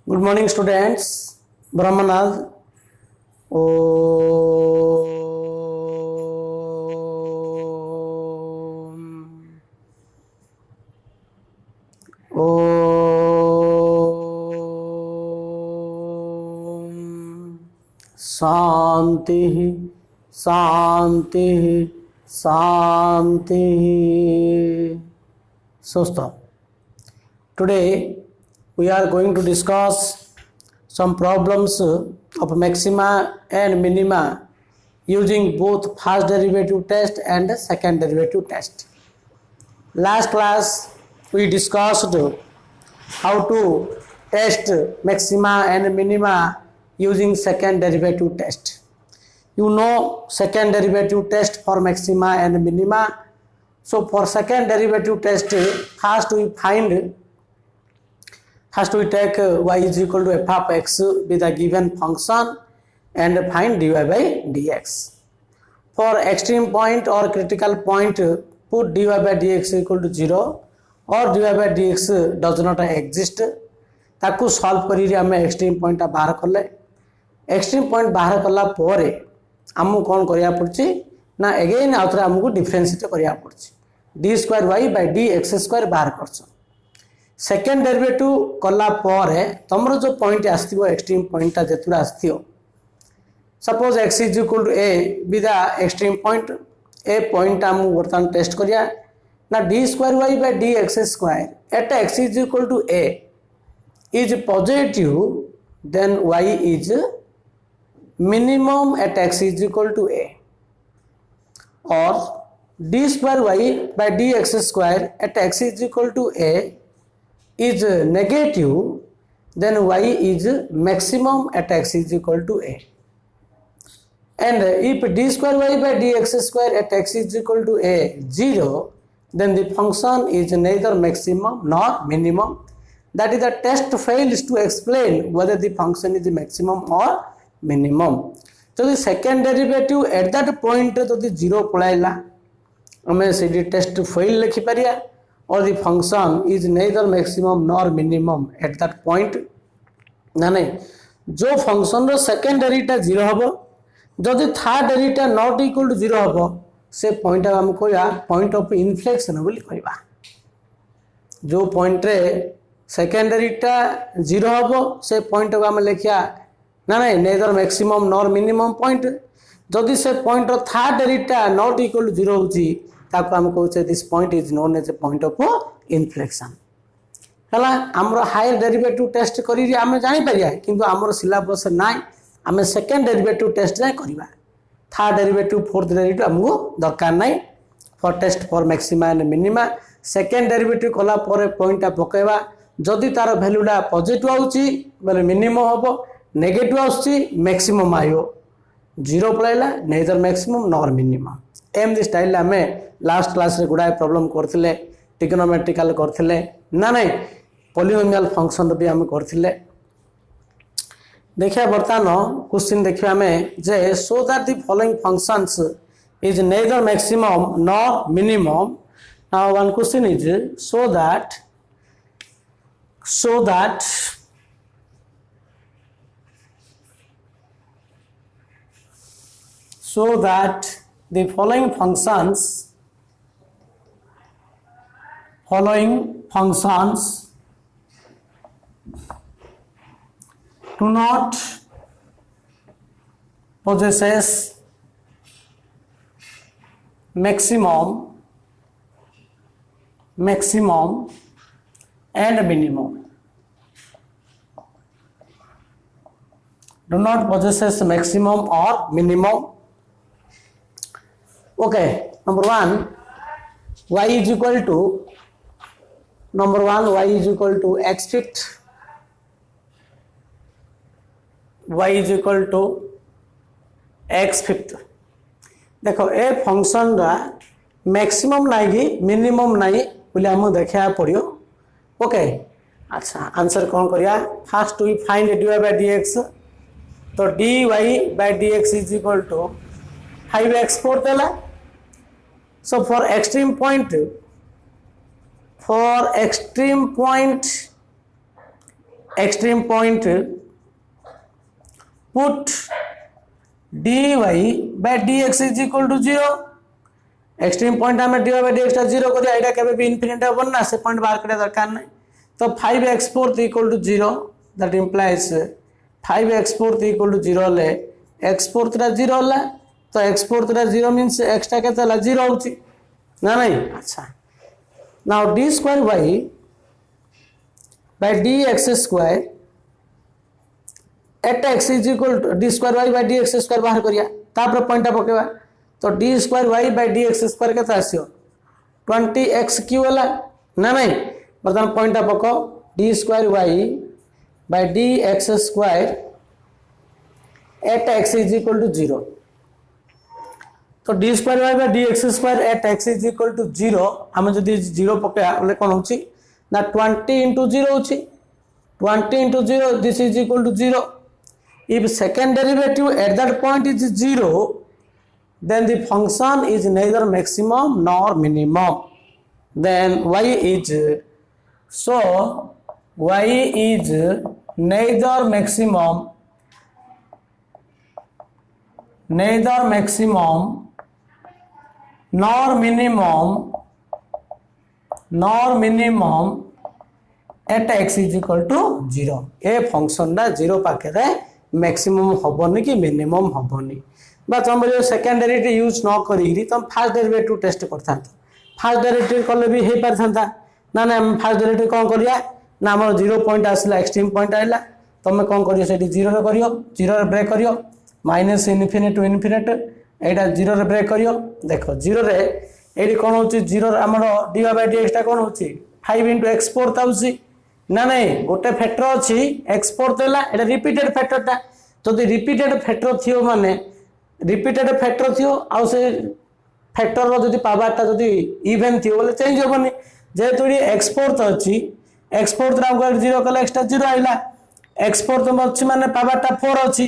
Good morning, students. Brahmanad. Om. Om. Shanti. Shanti. Shanti. So stop. Today we are going to discuss some problems of maxima and minima using both first derivative test and second derivative test. Last class we discussed how to test maxima and minima using second derivative test. You know second derivative test for maxima and minima. So for second derivative test, first we take y is equal to f of x with a given function and find dy by dx. For extreme point or critical point, put dy by dx equal to 0 or dy by dx does not exist. ताकू solve करी आमे extreme point बाहर कले extreme point बाहर कला परे आमु कोन करिया पड़छि ना अगेन आउथरे आमु डिफरेंशिएट करिया पड़छि d square y by dx square बाहर करछ सेकेंड डेरिवेटिव कला परे तमरो जो पॉइंट आस्थिबो एक्सट्रीम पॉइंट जेतुरा आस्थियो suppose x is equal to a with the extreme point a point आमु वर्तमान टेस्ट करिया ना d square y by dx square at x is equal to a is positive then y is minimum at x is equal to a or d square y by dx square at x is equal to a is negative then y is maximum at x is equal to a and if d square y by dx square at x is equal to a 0 then the function is neither maximum nor minimum. That is the test fails to explain whether the function is maximum or minimum. So the second derivative at that point to the 0 पळाइला हमें से test fail लिखि परिया or the function is neither maximum nor minimum at that point ना नहीं जो function row second derivative 0 हबो जदि third derivative not equal to 0 हबो से पॉइंट हम कोया पॉइंट ऑफ इन्फ्लेक्शन बोली कहबा जो पॉइंट रे सेकेंडरीटा 0 हबो से पॉइंट को हम लिखिया ना नहीं neither maximum nor minimum point जदि से पॉइंट रो third derivative not equal to 0 होची ताको हम कहउछे this point is known as a point of inflection हला हमरो हायर डेरिवेटिव टेस्ट करी हम जानि परिया किंतु हमरो सिलेबस नाइ हम सेकंड डेरिवेटिव टेस्ट जाय करबा थर्ड डेरिवेटिव फोर्थ डेरिवेटिव हमको दरकार नाइ for test for maxima and minima second derivative कला परे पॉइंट पकेबा जदि तार वैल्यूटा पॉजिटिव आउची बोले मिनिमम हबो नेगेटिव आउची मैक्सिमम आयो 0 पळाइला नेदर मैक्सिमम नॉर मिनिमम एम दिस स्टाइल हमें लास्ट क्लास रे गुडा प्रॉब्लम करथिले ट्रिग्नोमेट्रिकल करथिले ना नहीं पॉलिनोमियल फंक्शन भी हम करथिले देखिया वर्तमान क्वेश्चन देखिया हमें जे so that the following functions is neither maximum nor minimum now one question is so that the following functions do not possesses maximum and minimum. Do not possesses maximum or minimum. Okay, number 1 y is equal to x fixed y is equal to x fixed देखो a function रा maximum नाही कि minimum नाही बोले हम देखा पड़ियो okay अच्छा आंसर कौन करिया first we find dy by dx तो dy by dx is equal to 5x4 देला so for extreme point extreme point put dy by dx is equal to 0 extreme point आम dy by dx 0 करिया एटा केबे भी infinite Hepburn ना से point बाहर करिया दरकार नै तो 5x4 equal to 0 that implies 5x4 equal to 0 ले x4 ता 0 होला तो x4 ता 0 मींस x ता केते होला 0 होची ना नहीं अच्छा now d square y by dx square at x is equal to d square y by dx square बाहर करिया तापर पॉइंट पकेबा तो d square y by dx square केते आसियो 20x क्यू होला ना नहीं बर्तमान पॉइंट पको d square y by dx square at x is equal to 0 तो d square y by dx square at x is equal to 0 हम जदी 0 पकेया बोले कोन होची ना 20 into 0 होची 20 into 0 this is equal to 0 if second derivative at that point is 0 then the function is neither maximum nor minimum then y is so y is neither maximum nor minimum at x is equal to 0 a function दा 0 पाखे maximum हबनी कि minimum हबनी बा तुम second derivative use न करी तुम fast derivative test करता fast derivative कले भी हो पार था ना ना फास्ट डेरिवेटिव कौन करिया ना आम 0 पॉइंट आसला एक्सट्रीम पॉइंट आइला तुम कौन करियो सेठी 0 रे करियो 0 रे ब्रेक करियो माइनस इनफिनिट टू इनफिनिट एटा 0 रे ब्रेक करियो देखो 0 रे एडी कोन होची 0 हमरो dy by dx टा कोन होची 5 into x4 ताउसी ना नहीं गोटे फैक्टर अच्छी x4 देला एटा रिपीटेड फैक्टर टा तो रिपीटेड फैक्टर थियो माने रिपीटेड फैक्टर थियो आ से फैक्टर रो जदी पावर टा जदी इवन थियो बोले चेंज होबनी जेतु x4 तो अच्छी x4 रा को 0 कला एक्स्ट्रा 0 आइला x4 तो अच्छी माने पावर टा 4 अच्छी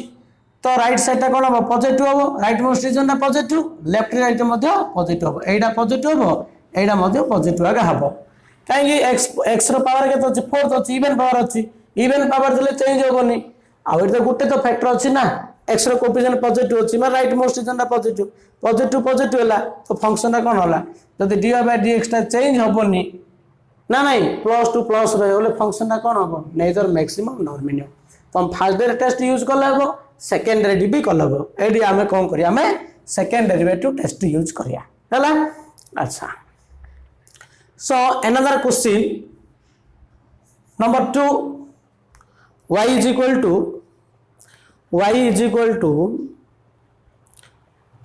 तो राइट साइड टा कोन हो पॉजिटिव हो राइट मोस्ट रीजन टा पॉजिटिव लेफ्ट राइट मध्ये पॉजिटिव हो एडा पॉजिटिव हो एडा मध्ये पॉजिटिव आगा हबो कहीं एक्स रो पावर के तो 4 तो इवन पावर अच्छी इवन पावर देले चेंज होबनी आ तो गुटे तो फैक्टर अच्छी ना एक्स रो कोएफिशिएंट पॉजिटिव अच्छी माने राइट मोस्ट रीजन टा पॉजिटिव पॉजिटिव पॉजिटिव होला तो फंक्शन टा कोन होला जदी dy by dx टा चेंज होबनी ना नहीं प्लस टू प्लस रहे बोले फंक्शन टा कोन होबो नेदर मैक्सिमम नॉर मिनिमम तो हम फर्स्ट डेरिवेटिव टेस्ट यूज करले हो सेकंड डेरिवेटिव भी करले हो एडी हमें कोन करिया हमें सेकंड डेरिवेटिव टेस्ट यूज करिया हला अच्छा so another question number 2 y is equal to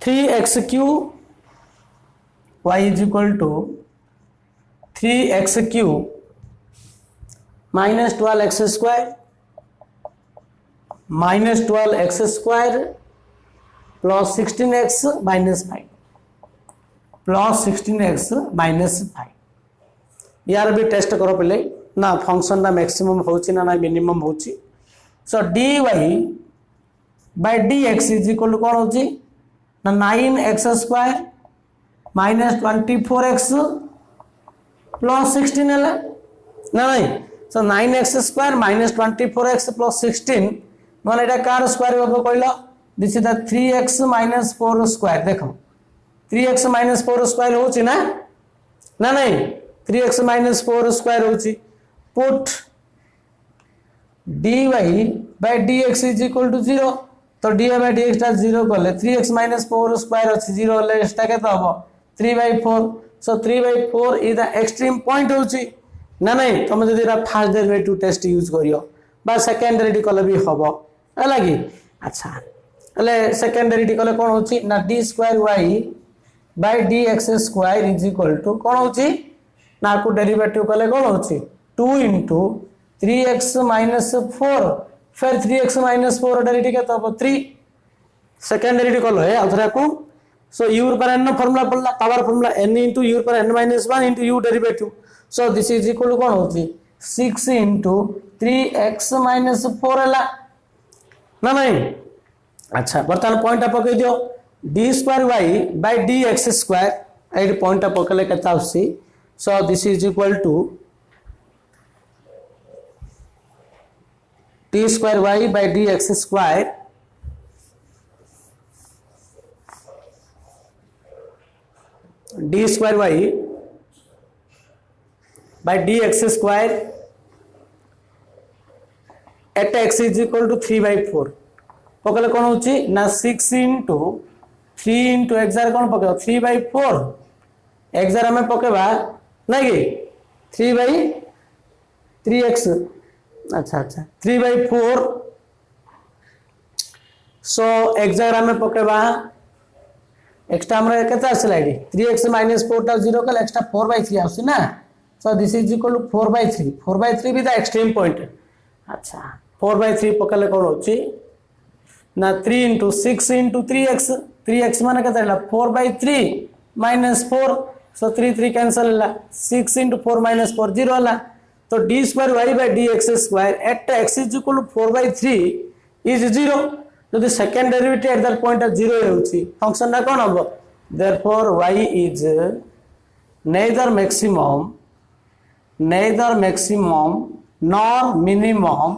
3x cube y is equal to 3x cube minus 12x square plus 16x minus 5 यार भी टेस्ट करो पहले ना फंक्शन ना मैक्सिमम होची ना ना मिनिमम होची so dy by dx is equal to कोन होची ना 9x square minus 24x plus 16 हला ना नहीं सो 9x square minus 24x plus 16 माने एटा कार स्क्वायर होबो कहलो this is the 3x minus 4 square देखो 3x minus 4 स्क्वायर होची ना ना नहीं 3x minus 4 स्क्वायर होची put dy by dx is equal to 0 तो dy by dx टा 0 करले 3x minus 4 स्क्वायर अछि 0 ले एटा केते हबो 3/4 सो 3/4 इज द एक्सट्रीम पॉइंट होची ना नहीं तुम जदी रा फर्स्ट डेरिवेटिव टेस्ट यूज करियो बा सेकंड डेरिवेटिव कले भी हबो लागी अच्छा ले सेकंड डेरिवेटिव कले कोन होची ना d square y by dx square is equal to कोन होची ना को डेरिवेटिव कले कोन होची 2 into 3x minus 4 फिर 3x minus 4 डेरिवेटिव के तो 3 सेकंड डेरिवेटिव कलो है अथरा को सो u पर n फार्मूला पड़ला power formula n into u पर n minus 1 into u derivative so this is equal to कोन होची 6 into 3x minus 4 हला ना नहीं अच्छा बर्तमान पॉइंट पकई दियो d square y by dx square at point पकले केता होसी. So this is equal to d square y by d x square d square y by d x square at x is equal to 3/4 पकड़े कौन हो ना 6 into 3 into x कौन पकेबा 3/4 x आम पकेबा ना कि 3/3x अच्छा अच्छा 3/4 सो एक्स आम पकेबा एक्स्ट्रा हमरे केते आसला एडी 3x - 4 टा 0 कल एक्स्ट्रा 4/3 आसी ना so this is equal to 4/3 4/3 with the extreme point अच्छा 4/3 पकले कौन होची ना 3 इंटू 6 इंटू 3x माने केते हला 4/3 - 4 सो 3 कैंसल हला 6 इंटू 4 - 4 0 हला तो d square y by d x square at x is equal to 4/3 is 0 जो second derivative at that point 0 होउची फंक्शन ना कोन हबो therefore y is neither maximum nor minimum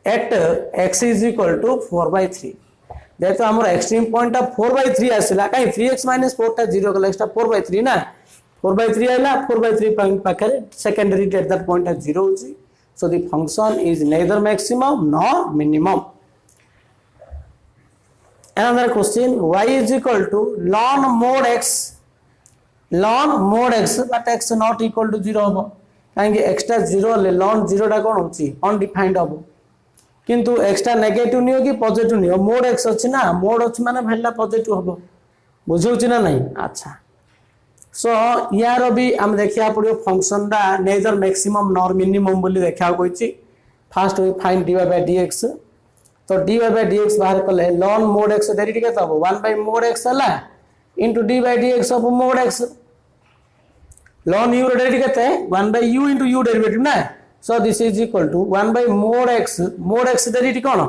at x is equal to 4/3 जेहेतु आम extreme point 4/3 आसला कहीं 3x - 4 टा 0 कल एक्स्ट्रा 4/3 ना 4/3 आइला 4/3 पॉइंट पाखे सेकेंडरी एट दैट पॉइंट 0 होउची so the function is neither maximum nor minimum. Another question, y is equal to ln mod x but x not equal to 0 हम कहीं extra 0 ले ln 0 टा कौन होची अनडिफाइंड हम किंतु एक्स्ट्रा नेगेटिव नहीं हो कि पॉजिटिव नहीं हो मोड x अछि ना मोड अछि माने भेला पॉजिटिव हम बुझौची ना नहीं अच्छा सो यार भी हम देखिया पड़ियो फंक्शन दा नेदर मैक्सिमम नॉर मिनिमम बोली देखिया कोइची first we find dy by dx तो dy by dx बाहर कले ln mod x डेरिवेटिव केता हो 1/mod x हला into d by dx of mod x ln u derivative केते 1/u into u डेरिवेटिव ना so this is equal to 1/mod x derivative कोन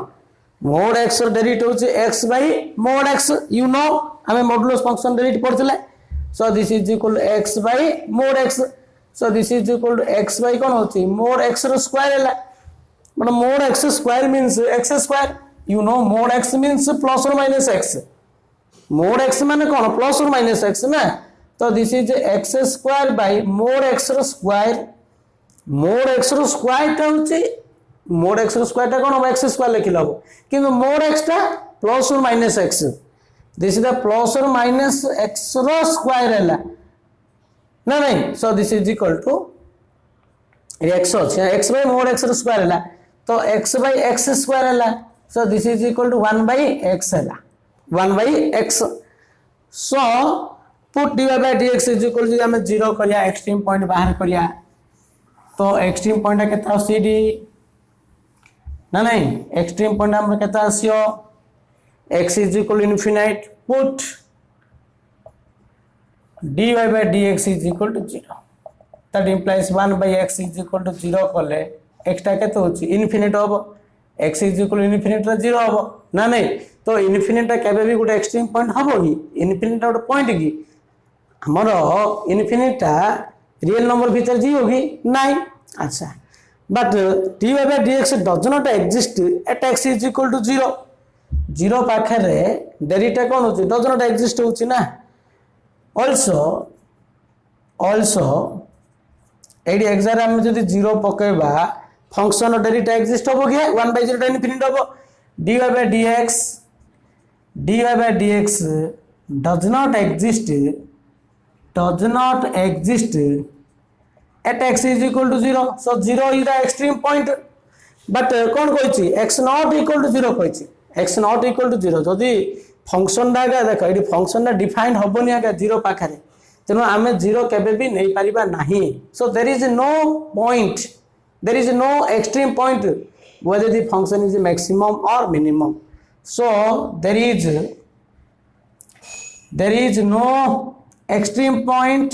mod x derivative होची x by mod x you know हमें modulus function derivative पढ़थिले so this is equal to x by mod x so this is equal to x by कोन होची mod x रो square हला मतलब mod x square means x square you know mod x means plus or minus x mod x माने कौन plus or minus x ना तो this is x square by mod x रो square mod x रो square टा होची mod x रो square टा कौन x स्क्वायर लिखिला हो किंतु mod x टा plus or minus x this is the plus or minus x रो स्क्वायर हला ना नहीं so this is equal to x ଅଛି x by mod x रो स्क्वायर हला तो x by x स्क्वायर हला so this is equal to 1/x हला 1/x so put dy by dx is equal to हमें 0 करिया एक्सट्रीम पॉइंट बाहर करिया तो एक्सट्रीम पॉइंट केता cd ना नहीं एक्सट्रीम पॉइंट हमर केता आसियो x is equal to infinite put dy by dx is equal to 0 that implies 1/x is equal to 0 कले extra केते होची इनफिनिट होबो x is equal to infinite रा 0 होबो ना नहीं तो इनफिनिट रा केबे भी गुटे एक्सट्रीम पॉइंट होबो ही इनफिनिट रा गुटे पॉइंट की हमरो इनफिनिट रा रियल नंबर भीतर जी होगी नहीं अच्छा but dy by dx does not exist at x is equal to 0 0 पाखे रे डेरिवेटिव कोन होची does not exist होची ना also एडी एक्सर हम जदी 0 पकेबा फंक्शन डेरिवेटिव एक्जिस्ट होबो कि 1/0 टा इनफिनिट होबो dy by dx does not exist at x is equal to 0 so 0 is the extreme point but cone कहछि x not equal to 0 कहछि x not equal to 0 जदी function Daga देखो AD function ना define होबोनी आगा 0 पाखरे तेनो आमे 0 केबे भी नहीं पारिबा नाही so there is no point there is no extreme point whether the function is maximum or minimum so there is no extreme point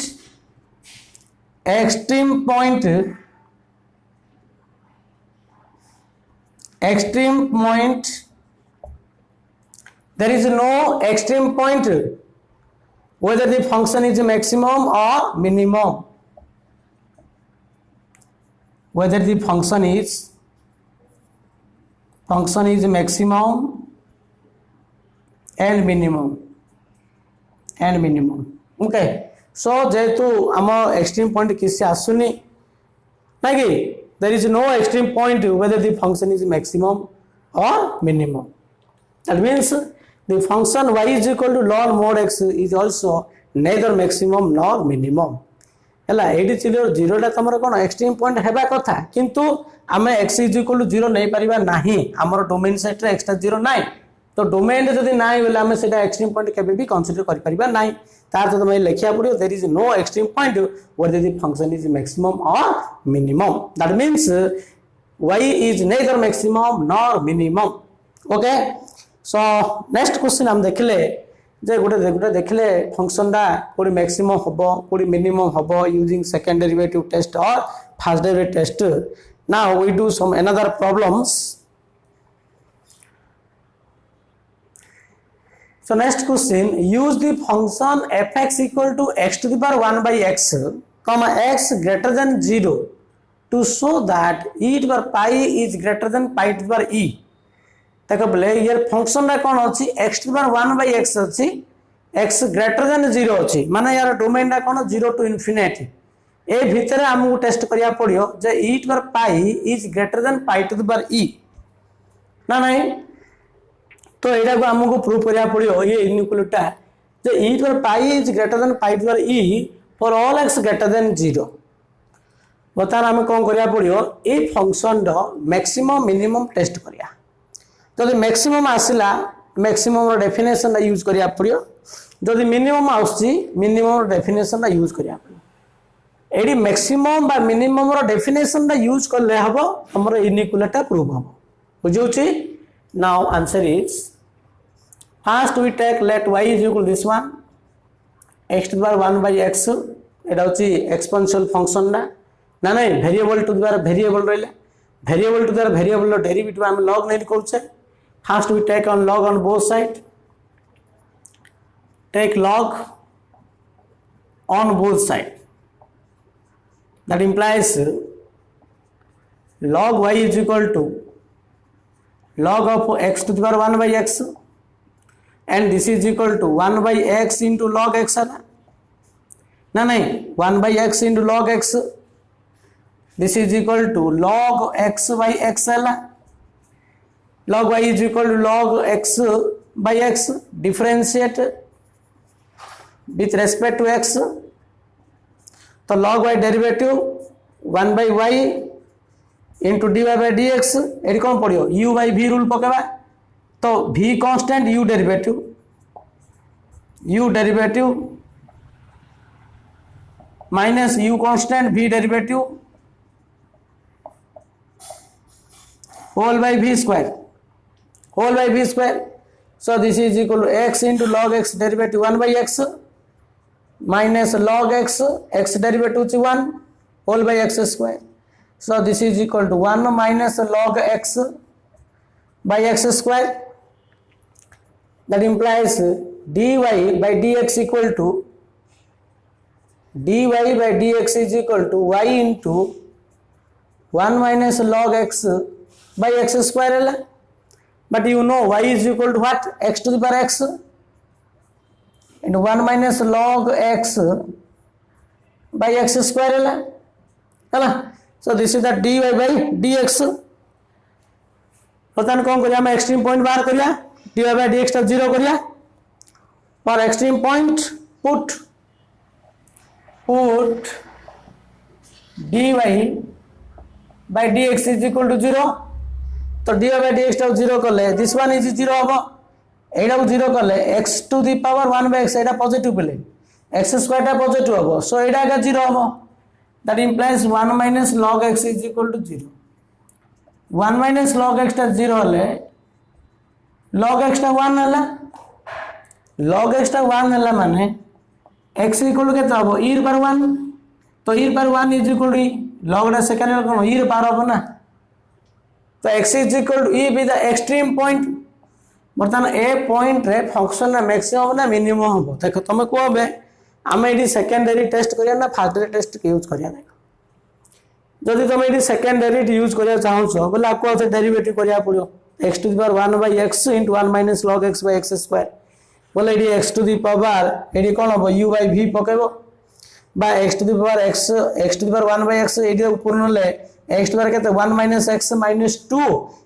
there is no extreme point whether the function is maximum or minimum whether the function is function is maximum and minimum okay so जेहेतु आम extreme point किसी आसुनी ना कि there is no extreme point whether the function is maximum or minimum that means the function y is equal to log mod x is also neither maximum nor minimum है ये चिल्लो zero तुम कौन extreme point हेबा कथा किंतु आम x is equal to zero नहीं पारिबा नाही हमर डोमेन सेट रे एक्स्ट्रा जीरो नाही तो डोमेन रे जदी नाही बोले आम सेटा एक्सट्रीम पॉइंट केबे भी कंसीडर करि परिबा नाही तार तो तुम लिखिया पड़ियो there is no extreme point where the function is maximum or minimum that means y is neither maximum nor minimum okay so next question हम देखले जे गोटे देखले फंक्शन दा कोडी मैक्सिमम हबो कोडी मिनिमम हबो यूजिंग सेकंड डेरिवेटिव टेस्ट और first derivative test now we do some another problems so next question use the function fx equal to x to the power 1 by x comma x greater than 0 to show that e to the power pi is greater than pi to the power e देखो बोले ये function रा कौन अच्छी x to the power 1 by x अच्छी x greater than 0 अच्छी माने यार डोमेन रा कौन 0 to infinity ए भीतर हमको टेस्ट करिया पड़ियो जे e to the power pi is greater than pi to the power e ना नहीं तो एटा को हमको प्रूव करिया पड़ियो ये inequality J e to the power pi is greater than pi to the power e for all x greater than 0 बता हमें कौन करिया पड़ियो ए फंक्शन रो मैक्सिमम मिनिमम टेस्ट करिया जदि मैक्सिमम आसिला मैक्सिमम रो डेफिनेशन यूज करिया पड़ियो जदि मिनिमम आउची मिनिमम रो डेफिनेशन यूज करिया पड़ियो एडी मैक्सिमम बा मिनिमम रो डेफिनेशन यूज करले हबो हमर इनइक्वालिटी प्रूव हबो बुझौची now answer is first we take let y is equal this one x to the power 1 by x एटा होची एक्सपोनेंशियल फंक्शन ना नहीं वेरिएबल टू द्वारा वेरिएबल रहले वेरिएबल टू द्वारा वेरिएबल रो डेरिवेटिव हम log नहीं करछे first we take on log on both side take log on both side that implies log y is equal to log of x to the power 1 by x and this is equal to 1 by x into log x है ना नहीं 1 by x into log x this is equal to log x by x है log y is equal to log x by x differentiate with respect to x तो log y derivative 1 by y into dy by dx एडी कौन पड़ियो u by v rule पकेबा तो v constant u derivative minus u constant v derivative whole by v square so this is equal to x into log x derivative 1 by x minus log x derivative 1 whole by x square so this is equal to 1 minus log x by x square that implies dy by dx equal to dy by dx is equal to y into 1 minus log x by x square है but you know y is equal to what x to the power x and 1 minus log x by x square है so this is the dy by dx पता कौन करिया मैं extreme point बाहर करिया dy by dx तक 0 करिया और extreme point put dy by dx is equal to 0 तो dy by dx टाउ 0 करले दिस वन इज 0 हबो एडा 0 करले x to the power 1 by x एडा पॉजिटिव पेले x स्क्वायर टा पॉजिटिव हबो सो एडा का 0 हबो that implies 1 minus log x is equal to 0 1 minus log x टा 0 हले log x टा 1 हला log x टा 1 हला माने x इक्वल केता हबो e पर 1 तो e पर 1 is equal to log टा सेकंड रे कोन e पर हबो ना तो x is equal to e be the extreme point बर्तमान ए पॉइंट रे फंक्शन ना मैक्सिमम ना मिनिमम हो देखो तुम को बे आमे एडी सेकेंडरी टेस्ट करिया ना फर्स्ट डेरी टेस्ट के यूज करिया देखो जदी तुम एडी सेकेंडरी यूज करिया चाहो छो बोले आपको से डेरिवेटिव करिया पड़ियो x to the power 1 by x into 1 minus log x by x square बोले ये x to the power ये कौन हम u by v पकेबो बा x to the power x to the power 1 by x ये पूर्ण ले x to the power केते 1 minus x minus 2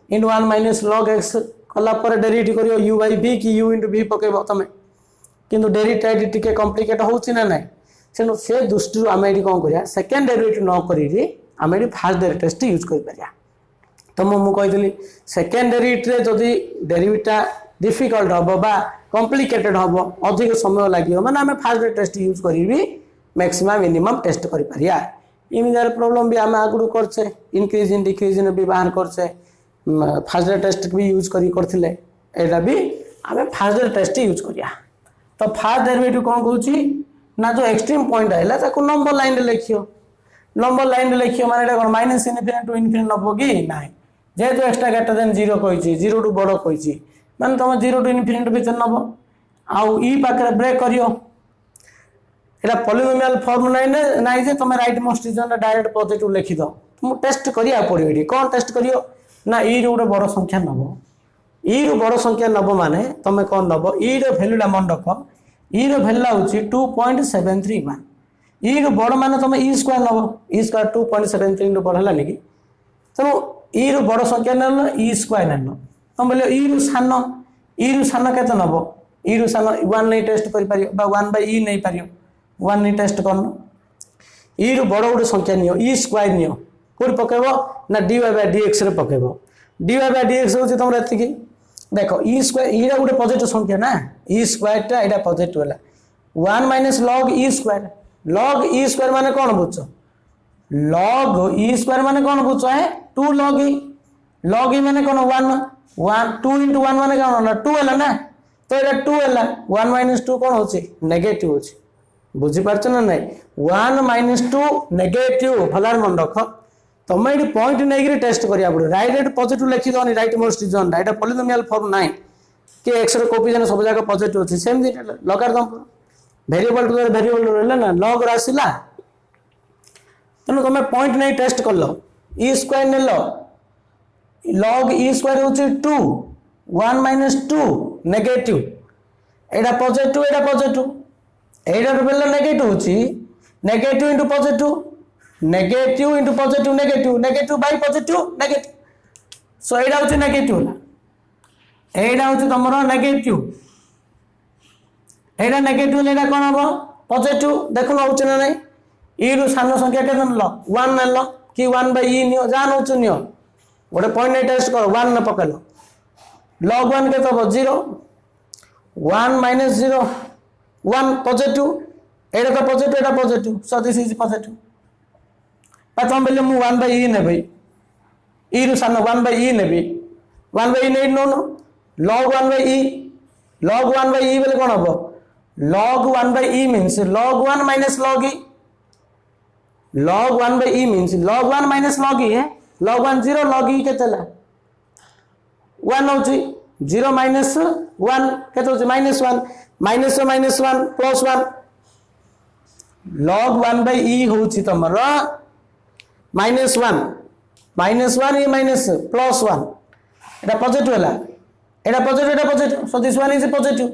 into 1 minus log x कला पर डेरिवेटिव करियो u by v कि u into v पकेबो तमे किंतु डेरिवेटिव टिके कॉम्प्लिकेट होउछि ना नै सेनु से दृष्टि आमे एडी कोन करिया सेकंड डेरिवेटिव न करी आमे एडी फर्स्ट डेरिवेटिव यूज करि परिया तो मु कहितली सेकंड डेरिवेटिव रे जदी डेरिवेटिव डिफिकल्ट हबो बा कॉम्प्लिकेटेड हबो अधिक समय लागियो माने आमे फर्स्ट डेरिवेटिव यूज करिवि मैक्सिमम मिनिमम टेस्ट करि परिया इमिनर प्रॉब्लम भी आमे आगुडू करछे इंक्रीज इन डिक्रीज इन भी बाहर करछे फर्स्ट टेस्ट भी यूज करी करथिले एटा भी आमे फर्स्ट टेस्ट यूज करिया तो फर्स्ट डेरिवेटिव कोन कहूची ना जो एक्सट्रीम पॉइंट आइला ताको नंबर लाइन रे लिखियो नंबर लाइन रे लिखियो माने एटा कोन माइनस इनफिनिटी टू इनफिनिटी नबो कि नाही जेहेतु एक्स्ट्रा ग्रेटर देन 0 कहिची 0 टू बड़ कहिची माने तुम 0 टू इनफिनिटी भीतर नबो आउ ई पाकरे ब्रेक करियो एटा पॉलिनोमियल फॉर्म नाही जे तुम right most region direct positive लिखि दो तुम टेस्ट करिया पड़ियो एडी कोन टेस्ट करियो ना ई रो गोटे बड़ संख्या नबो ई रो बड़ संख्या नबो माने तुम कोन नबो ई रो वैल्यूला मन रखो ई रो वैल्यू होची 2.731 ई रो बड़ माने तुम ई स्क्वायर नबो ई स्क्वायर 2.73 रो बड़ हला नेकी तो ई रो बड़ संख्या नल ई स्क्वायर नल तुम बोले ई रो सानो केते नबो ई रो सानो 1 नै टेस्ट करि पारियो बा 1 बाय ई नै पारियो 1 नै टेस्ट करनो ई रो बड़ गोटे संख्या neo E square neo code पकेबो ना dy by dx रे पकेबो dy by dx होची तुम एति की देखो ई स्क्वायर ई रा गोटे पॉजिटिव संख्या ना ई स्क्वायर टा एटा पॉजिटिव होला 1 minus log e square माने कोन बुझो log e square माने कोन बुझो है 2 log e माने कोन 1 2 into 1 माने कोन 2 होला ना तो एटा 2 होला 1 minus 2 कोन होची नेगेटिव होची बुझी पारछ ना नै 1 minus 2 नेगेटिव भलार मन रख तुम ये पॉइंट नहीं टेस्ट करिया पड़ो राइट पॉजिटिव लिखि दो राइट मोस्ट रीजन एटा पॉलिनोमियल फॉर्म नाइ कि x रो कोफिशिएंट सब जगह पॉजिटिव अछि same logarithm variable two variable रहला ना लॉग रासिला तनो तुम पॉइंट नहीं टेस्ट कर लो e स्क्वायर ने लो log e स्क्वायर होछि 2 1 minus 2 नेगेटिव एटा पॉजिटिव एटा बेला नेगेटिव होछि negative into positive negative into positive negative by positive negative so एटा होछि नेगेटिव ला एटा होछि तमरो नेगेटिव एटा नेगेटिव एटा कोन हबो पॉजिटिव देखो होछि ना नै ई रो सानो संख्या केते नलो 1 नलो कि 1 बाय ई नियो जान होछि नियो गोटे पॉइंट नै टेस्ट करो 1 न पकलो log 1 केते हबो 0 1 minus 0 1 पॉजिटिव एटा तो positive so this is positive तुम बोले मु 1 by e नेबे ई रो सानो 1 by e नेबे 1 by e नै नो log 1 by e बोले कोन हबो log 1 by e means log 1 minus log e log 1 by e means log 1 minus log e है log 1 0 log e केतेला 1 होची 0 minus 1 केते होची -1 plus 1 log 1 by e होची तमरा -1 ये माइनस प्लस 1 एटा positive हला एटा positive so this one is positive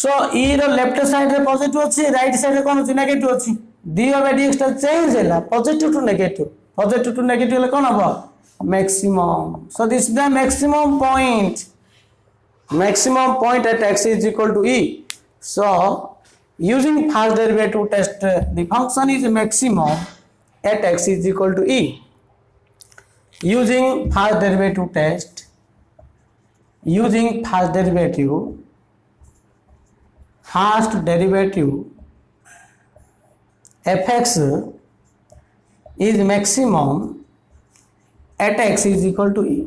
so e रो left side रे पॉजिटिव अछि राइट साइड रे कोन अछि नेगेटिव अछि dy by dx टा चेंज हला पॉजिटिव टू नेगेटिव ले कोन हबो maximum so this is the maximum point at x is equal to e so using first derivative test the function is maximum at x is equal to e using first derivative test fx is maximum at x is equal to e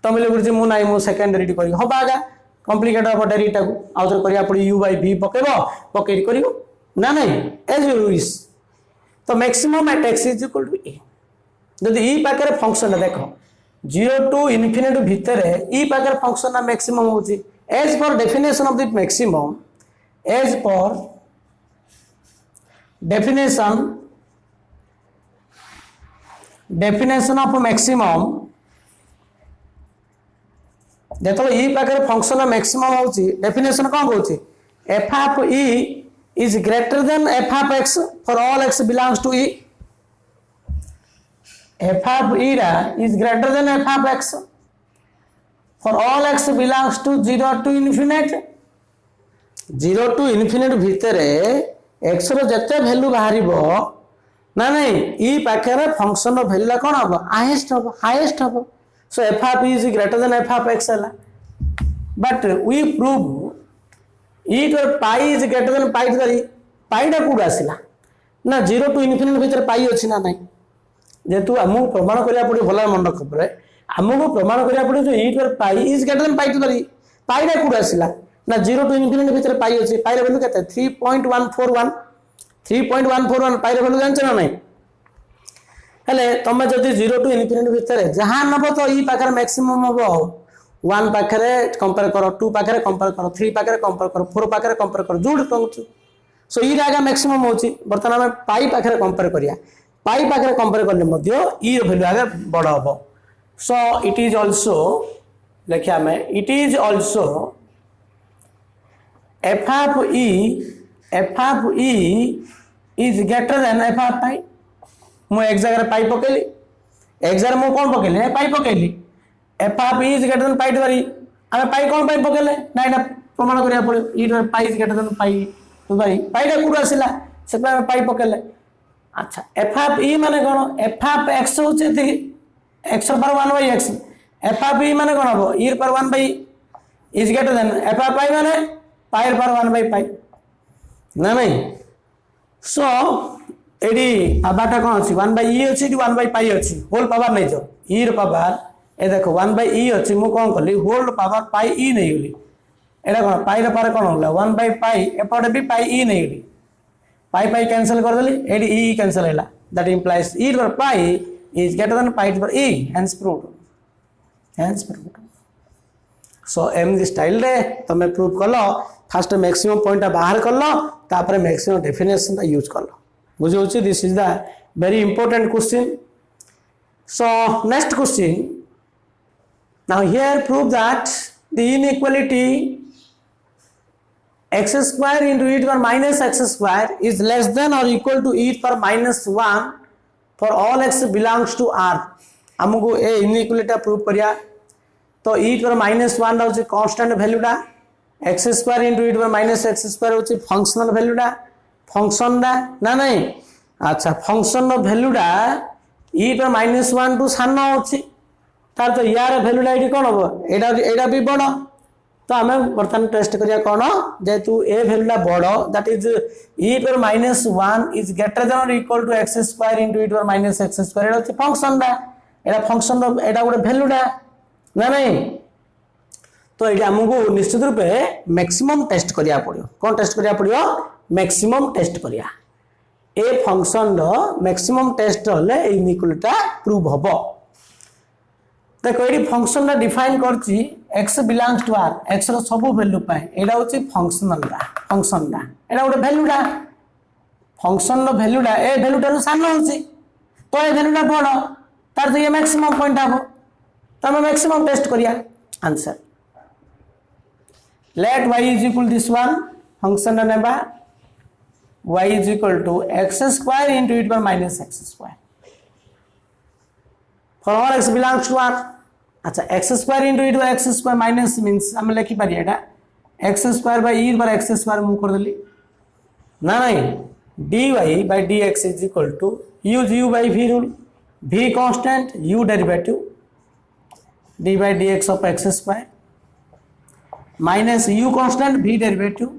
तो मिले गुरुजी मु नाइ मु second derivative करी हो बागा complicated हो derivative को आउटर करिया पड़ी u by v पकेबो करियो ना नहीं एज यू विश तो maximum at x is equal to e जदि e पाकर फंक्शन देखो 0 टू इनफिनिटी भीतर e पाकर फंक्शन ना मैक्सिमम होची as per definition of the maximum as per definition of maximum जो ई पाखे फंक्शन मैक्सिमम होची डेफिनेशन कौन कहूँ f of e is greater than f of x for all x belongs to e f of e is greater than f of x for all x belongs to 0 to infinite 0 to infinite भितर x रते value बाहर ना नहीं ई पाखे function value कौन हम highest हम so f of e is greater than f of x है but we prove e to pi is greater than pi to पाईटा कौट आसला ना 0 टू इनफिनिट भितर पाई अच्छी ना नहीं जेहेतु आमको प्रमाण करा पड़े भल मन रख आमको प्रमाण करा पड़े जो e to pi is greater than pi to पाईटा कौट आसला ना 0 टू इनफिनिट भितर पाई अच्छी पाई वैल्यू के 3.141 3.141 पाई वैल्यू जानछ ना नहीं हेले तुम जदि 0 टू इनफिनिट भितर जहाँ नब तो ई पाखे मैक्सिमम हम 1 पाखे कंपेयर कर 2 पाखे कंपेयर कर 3 पाखे कंपेयर कर 4 पाखे कंपेयर कर जोड़ कहूँ सो ई आगे मैक्सिमम होची बर्तमान आम पाई पाखे कंपेयर करिया पाई पाखे कंपेयर कले ई वैल्यू आगे बड़ हम सो इट इज ऑल्सो लिखिया आम it is also f of e is greater than f of pi मु एक जगह पाई पकेली एक जगह मु कौन पकेली पाई पकेली f of e is greater than pi to आम पाई कौन पाई पकेले ना यहाँ प्रमाण करा पड़े e pi is greater than pi to पाईटा कौट आसला से पाई पकेले अच्छा एफ ऑफ ई माने कौन एफ ऑफ एक्स हूँ एक्स पर 1 by x f of e माने कौन हम ई पर 1 by is greater than f of pi माने पाई पर 1 बाई पाई ना नहीं सो एडी पावरटा कौन अच्छी 1 बाई ई अच्छी 1 बाई पाई अच्छी होल पावर नहीं जो ई पावर ए देखो 1 बाई ई अच्छी मु कौन कली होल पावर पाई ई नहीं गली एटा कौन पाई पावर कौन होगा 1 बाई पाई एपटे भी पाई ई नहीं गली पाई पाई कैंसिल करदेली एडी ई कैंसिल है दैट इंप्लाइज ई पर pi is greater than pi पर ई हेंस प्रूव्ड सो एमदी स्टाइल रे तुम प्रूव कल फास्ट मैक्सिमम पॉइंट बाहर कल तापर मैक्सिमम डेफिनेशन यूज कल बुझे this is the very important question so next question now here prove that the inequality x square into e to the minus x square is less than or equal to e to the minus 1 for all x belongs to r हमको ए inequality prove करिया तो e to the minus 1 होची constant value टा x square into e to the minus x square होची functional value टा function टा ना नहीं अच्छा function नो value टा e to the minus 1 टू सानो होची तार तो यार वैल्यूटा ये कौन हम एटा भी बड़ तो आम बर्तमान टेस्ट करिया कौन जेहेतु ए वैल्यूटा बड़ दैट इज ई पर minus 1 is greater than or equal to x square into e पर माइनस एक्स स्क्वायर एटा फंक्शन दा एटा फंक्शन एटा गोटे वैल्यूटा ना नहीं तो ये आमको निश्चित रूपे मैक्सिमम टेस्ट करिया पड़ियो कौन टेस्ट करिया पड़ियो मैक्सिमम टेस्ट करिया ए फंक्शन रो मैक्सिमम टेस्ट होले इनइक्वालिटी प्रूव हबो देखो ये फंक्शन डिफाइन करछि x belongs to r x रो सब वैल्यू पाए एडा होछि फंक्शन एडा गोटे वैल्यूटा फंक्शन रो वैल्यूटा ए वैल्यूटा रो सानो होछि तो ए वैल्यूटा बड़ तार तो ये मैक्सिमम पॉइंट आबो तो हम मैक्सिमम टेस्ट करिया answer let y is equal this one function नेबा y is equal to x square into e पर minus x square for all x belongs to r अच्छा x square into e to x square minus means हम लिखि पारिया एटा x स्क्वायर by e पर x square मु कर देली ना नहीं dy by dx is equal to use u by v rule v constant u derivative d by dx of x square minus u constant v derivative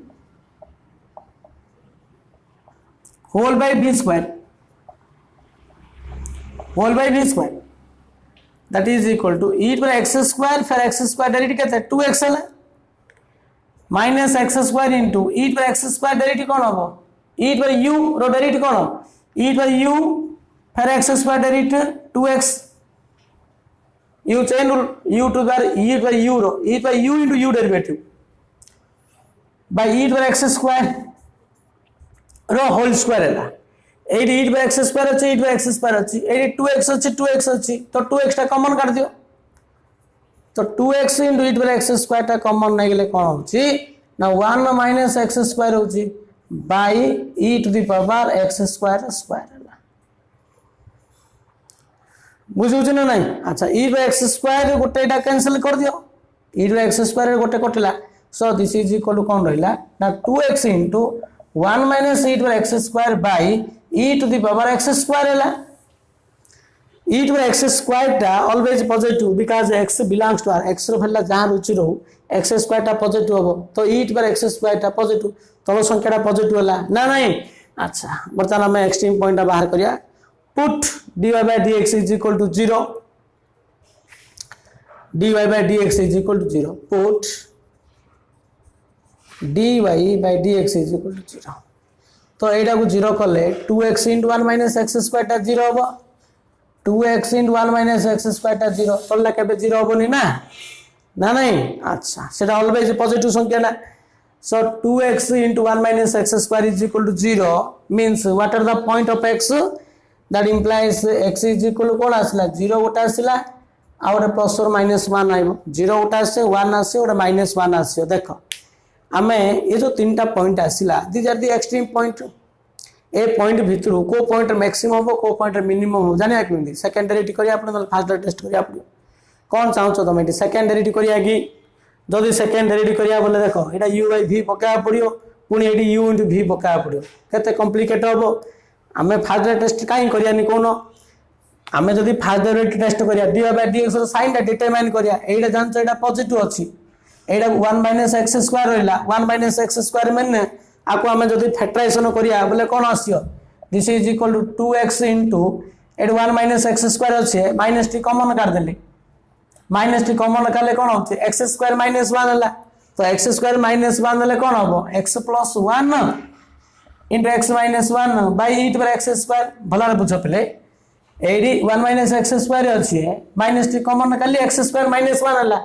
whole by v square that is equal to e पर x square फिर x square derivative कहते हैं 2x है minus x square into e पर x square derivative कौन होगा e पर u रो derivative कौन हो e पर u फिर x square derivative 2x u chain rule u टू बार e पर u रो e पर u into u derivative by e पर x स्क्वायर रो होल स्क्वायर है एट ई पर एक्स स्क्वायर अच्छी ई पर एक्स स्क्वायर अच्छी एट 2x अच्छी 2x अच्छी तो 2x टा कॉमन कर दियो तो 2x into e to the x square टा कॉमन नहीं गले कौन होची ना 1 minus x square होची by e to the power x square square बुझुछ ना नहीं। अच्छा e by x square गोटे टा कैंसिल कर दियो e by x square गोटे कटला so this is equal to कौन रहिला ना 2x into 1 minus e to the x square by e to the power x square हला e to the x square टा always positive because x belongs to r x रो भेला जहां रुचि रहू x square टा positive हो तो e to the x square टा positive तल संख्या टा पॉजिटिव हला ना नहीं। अच्छा बर्तमान हम एक्सट्रीम पॉइंट बाहर करिया put dy by dx is equal to 0 dy by dx is equal to 0 put dy by dx is equal to 0 तो एटा को 0 कले 2x into 1 minus x square टा 0 होबो 2x into 1 minus x square टा 0 तल्ला केबे 0 होबोनी ना ना नहीं। अच्छा सेटा ऑलवेज पॉजिटिव संख्या ना so 2x into 1 minus x square is equal to 0 means what are the point of x that implies x is equal to कोन आसला 0 गोटा आसला आ ओटा प्लस और माइनस 1 आइबो 0 गोटा आसे 1 आसे ओटा माइनस 1 आसे देखो आमे ये जो तीनटा पॉइंट आसिला these are the extreme point ए पॉइंट भितरु को पॉइंट मैक्सिमम हो को पॉइंट मिनिमम हो जाने केमिति सेकंड डेरिवेटिव करिया आपण फर्स्ट टेस्ट करिया आपण कोन चाहछो तमे एटी सेकंड डेरिवेटिव करिया कि जदि सेकंड डेरिवेटिव करिया बोले देखो एटा u by v पका पड़ियो पुनी एटी u into v पका पड़ियो केते कॉम्प्लिकेट होबो आमे फर्स्ट टेस्ट काई करिया नि कोनो आमे जदि फर्स्ट डेरिवेटिव टेस्ट करिया dy by dx rho sine ता डिटरमाइन करिया एटा जानछो एटा पॉजिटिव अछि एटा 1 minus x square रहला 1 minus x square माने आको हमें जदि फैक्टराइजेशन करिया बोले कोन आसियो this is equal to 2x into एट 1 minus x square अछि माइनस टी कॉमन कर देली माइनस टी कॉमन करले कोन होछि x square minus 1 हला तो x square minus 1 हले कोन होबो x plus 1 into x minus 1 by e to the x square भला बुझ पले एडी 1 minus x square अछि माइनस टी कॉमन करले x square minus 1 हला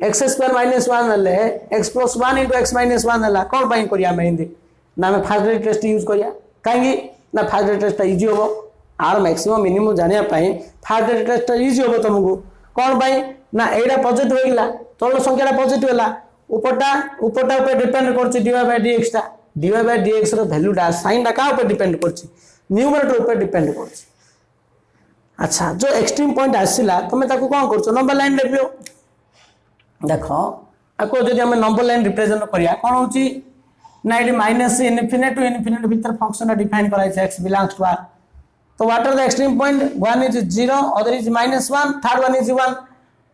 x square minus 1 हले x plus 1 into x minus 1 हला कोन पई करिया में हिंदी ना मैं फर्स्ट टेस्ट यूज करिया काहेकि ना फर्स्ट टेस्ट इजी होबो आर मैक्सिमम मिनिमम जानिया पई फर्स्ट टेस्ट इजी होबो तुमको कोन पई ना एडा पॉजिटिव होइला तोलो संख्याटा पॉजिटिव हला ऊपरटा ऊपर डिपेंड करछि dy by dx टा dy by dx रो वैल्यूटा साइन टा का ऊपर डिपेंड करछि न्यूमरेटर ऊपर डिपेंड करछि। अच्छा जो एक्सट्रीम पॉइंट आसिला तमे ताको कोन करछो नंबर लाइन लेबियो देखो आको जदि हम नंबर लाइन रिप्रेजेंट करिया कोन होछि ना ये माइनस इनफिनिट टू इनफिनिट भीतर फंक्शन डिफाइन कराइ छै x बिलोंग्स टू r तो what are the extreme point one is 0 other is -1 third one is 1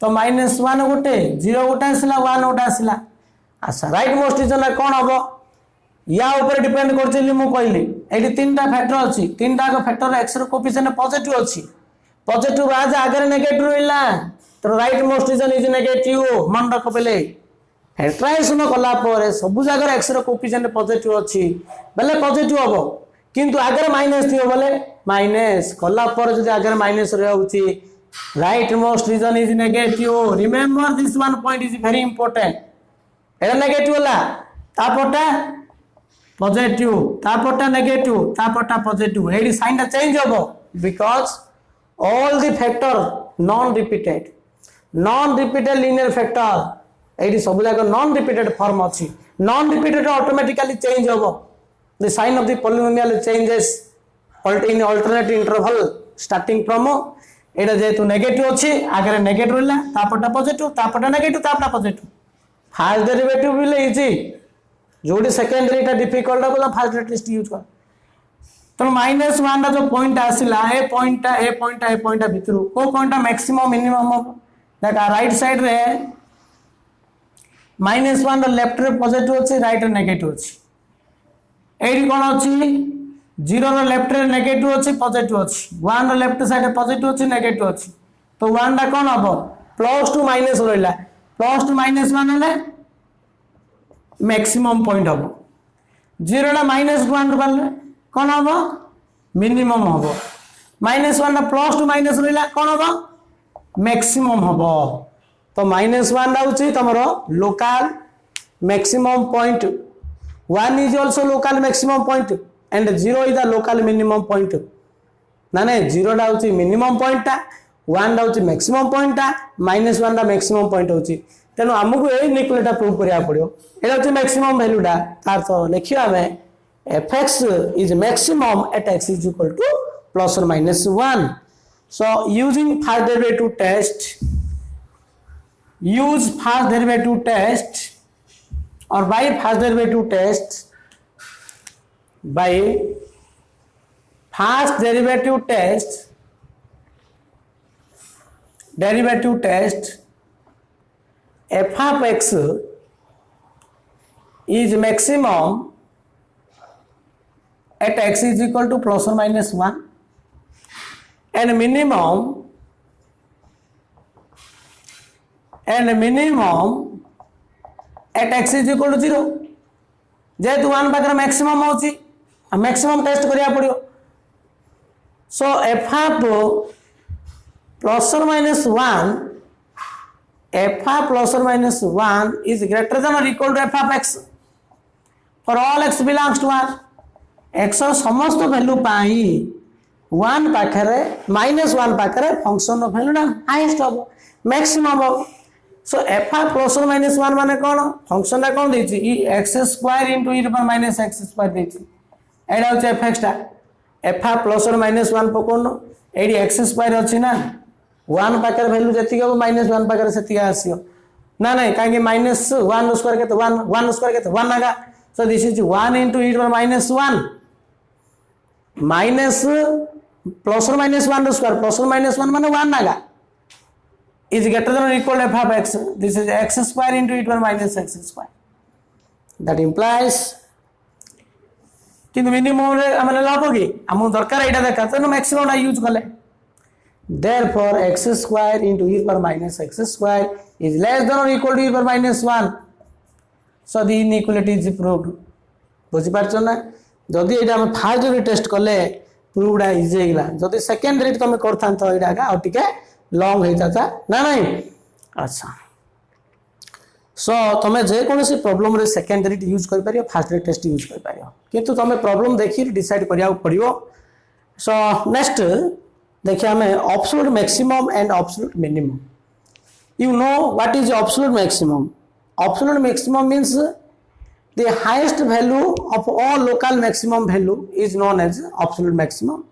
तो -1 गोटे 0 गोटे आसला 1 गोटे आसला। अच्छा राइट मोस्ट रीजन कोन हबो या ऊपर डिपेंड करछली मु कहली एटी तीनटा फैक्टर अछि तीनटा का फैक्टर x रो कोएफिशिएंट पॉजिटिव अछि पॉजिटिव आज आगे नेगेटिव रहला तो right most region is negative मन रख पले फैक्टराइजेशन कला पर सब जगह x रो कोएफिशिएंट पॉजिटिव अछि बेले पॉजिटिव हबो किंतु आगे माइनस थियो बोले माइनस कला पर जदि आगे माइनस रहउछि right most region is negative remember this one point is very important एटा नेगेटिव होला तापटा पॉजिटिव तापटा नेगेटिव तापटा पॉजिटिव एडी साइन ता चेंज होबो because all the factor non repeated linear factor एडी सब जाक non repeated form अछि non repeated automatically change होबो the sign of the polynomial changes in alternate interval starting from एडा जेतु नेगेटिव अछि आगे नेगेटिव होला तापटा पॉजिटिव तापटा नेगेटिव तापटा पॉजिटिव फर्स्ट डेरिवेटिव भी इजी जोडी सेकेंडरी ता डिफिकल्ट होला फर्स्ट टेस्ट यूज कर तो -1 जो पॉइंट आसिला ए पॉइंट भितरु को पॉइंट मैक्सिमम मिनिमम देखा राइट साइड रे -1 लेफ्ट रे पॉजिटिव अछि राइट रे नेगेटिव अछि एडी कोन अछि 0 रो लेफ्ट रे नेगेटिव अछि पॉजिटिव अछि 1 रो लेफ्ट साइड रे पॉजिटिव अछि नेगेटिव अछि तो 1 दा कोन हबो प्लस टू माइनस रहला प्लस टू -1 हले मैक्सिमम पॉइंट हबो 0 दा -1 रहला कौन हम मिनिमम हम -1 ना प्लस टू माइनस रहा कौन हम मैक्सिमम हम तो -1 दाउची तमरो local maximum point 1 is also local maximum point and 0 is the local minimum point ना 0 दाउची मिनिमम पॉइंट टा वन टा हूँ मैक्सिमम पॉइंट टा -1 टा मैक्सिमम पॉइंट होची तेणु आमको ये इनइक्वालिटी प्रूव करिया पड़ियो एटा हूँ मैक्सिमम वैल्यू टा तार तो लिखिया हमें fx is maximum at x is equal to plus or minus 1. So using first derivative test, use first derivative test or by first derivative test, by first derivative test f of x is maximum at x is equal to plus or minus 1 and minimum at x is equal to 0 जेहेतु 1 पाकर maximum होची maximum test करिया पड़ियो सो f of plus or minus 1 is greater than or equal to f of x for all x belongs to R. x समस्त value pi 1 पाखरे -1 पाखरे function value ना highest हम मैक्सिमम हम सो f प्लस और -1 माने कोन function ला कोन देछि ई x² * e -x² देछि एडा हो fx टा f plus or -1 पकोन AD x² अछि ना 1 पाखरे वैल्यू जति हो -1 पाखरे सेति आसियो ना नहीं काहे -1² के तो 1² के तो 1 आगा so this is 1 * e -1 minus plus or -1 square plus or -1 माने 1 आगा is greater than or equal to f of x this is x² * e -x² that implies किंतु मिनिमम रे हमने लाभ की हम दरकार एटा देखा तो मैक्सिमम ना यूज करले therefore x² * e -x² is less than or equal to e -1 so the inequality is proved बुझि पारछ ना जदि एटा हम फर्स्ट रे टेस्ट करले प्रूव्ड इजी हेला जदि सेकंड रे तुम करथान तो एटा का और टिके लॉन्ग हे जाता ना नहीं अच्छा सो तुम जे कोनोसी प्रॉब्लम रे सेकंड रे यूज कर परियो फर्स्ट रे टेस्ट यूज कर परियो किंतु तुम प्रॉब्लम देखि डिसाइड करिया पड़ियो सो नेक्स्ट देखिए हमें absolute maximum and absolute minimum you know what is absolute maximum means the highest value of all local maximum value is known as absolute maximum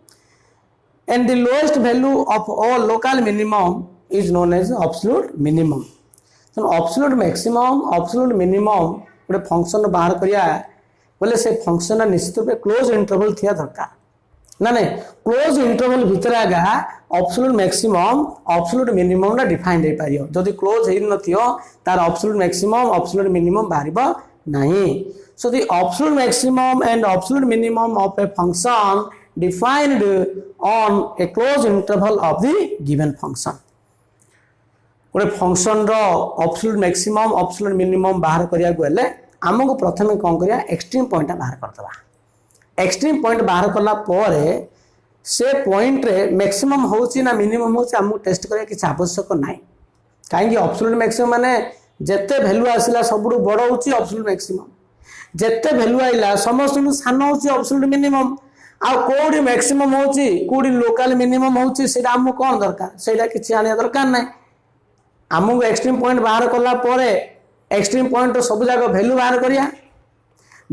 and the lowest value of all local minimum is known as absolute minimum. So absolute maximum absolute minimum गोटे function बाहर करिया बोले से function निश्चित रूप close interval थिया दरकार ना नहीं क्लोज इंटरवल भितर आगा absolute maximum absolute minimum ना डिफाइन दे पारियो जदि क्लोज हेइ नथियो तार absolute maximum absolute minimum बाहरिबो नहीं so the absolute maximum and absolute minimum of a function defined on a closed interval of the given function गोटे function रो absolute maximum absolute minimum बाहर करिया गले हमको प्रथमे कोन करिया एक्सट्रीम पॉइंट बाहर करदबा एक्सट्रीम पॉइंट बाहर करला परे से पॉइंट रे मैक्सिमम होची ना मिनिमम होची हमको टेस्ट करिया कि आवश्यक नाही काहे कि absolute maximum माने जेते वैल्यू आसिला सबुडु बड़ होची एब्सोल्यूट मैक्सिमम जेते वैल्यू आइला समस्त सान होची एब्सोल्यूट मिनिमम आ कोडी मैक्सिमम होची कोडी लोकल मिनिमम होची सेटा हमु कोन दरकार सेटा किछि आनिया दरकार नै हमु एक्सट्रीम पॉइंट बाहर करला परे एक्सट्रीम पॉइंट रो सब जागा वैल्यू बाहर करिया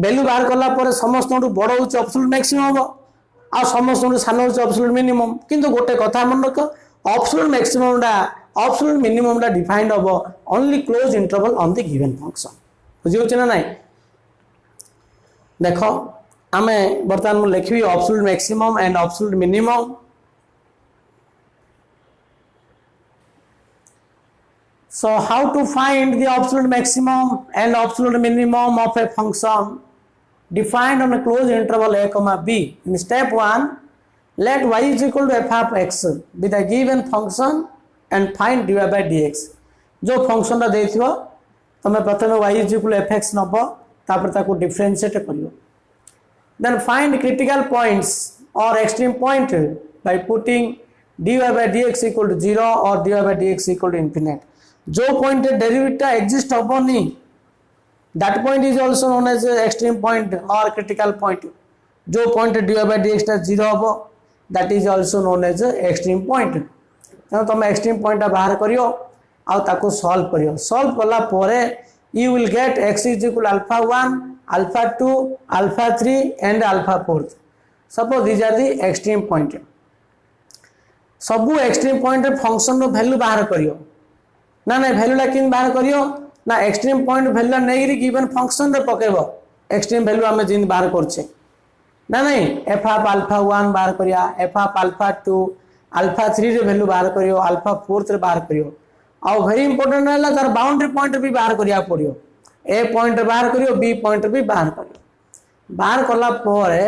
वैल्यू बाहर करला परे समस्त बड़ होची एब्सोल्यूट मैक्सिमम आ समस्त सान होची एब्सोल्यूट मिनिमम किंतु गोटे कथा मन रख एब्सोल्यूट मैक्सिमम डा absolute minimum da defined of only closed interval on the given function बुझी होछ ना नहीं देखो हमें वर्तमान में लिखबी absolute maximum and absolute minimum so how to find the absolute maximum and absolute minimum of a function defined on a closed interval a comma b in step 1 let y is equal to f of x with a given function and find dy by dx जो function रा देथिबो तमे प्रथमे y is equal to fx नबो तापर ताको differentiate करियो then find critical points or extreme point by putting dy by dx equal to 0 or dy by dx equal to infinite जो point derivative exist होबोनी that point is also known as extreme point or critical point जो point dy by dx टा 0 होबो that is also known as extreme point तेणु तुम extreme point बाहर करियो आउ ताको सॉल्व करियो सॉल्व कला परे you will get x is equal alpha 1 alpha 2 alpha 3 and alpha 4 suppose these are the extreme point सबू एक्सट्रीम पॉइंट फंक्शन रो वैल्यू बाहर करियो ना ना वैल्यू ला किन बाहर करियो ना एक्सट्रीम पॉइंट वैल्यू नहीं गिवन फंक्शन रे पकेबो एक्सट्रीम वैल्यू आमे जिन बाहर करछे ना नहीं एफ ऑफ अल्फा 1 बाहर करिया एफ ऑफ अल्फा 2 अल्फा 3 रे वैल्यू बाहर करियो अल्फा 4 रे बाहर करियो आउ वेरी इंपोर्टेंट है तार बाउंड्री पॉइंट भी बाहर करिया पड़ियो ए पॉइंट बाहर करियो बी पॉइंट भी बाहर करियो बाहर कला परे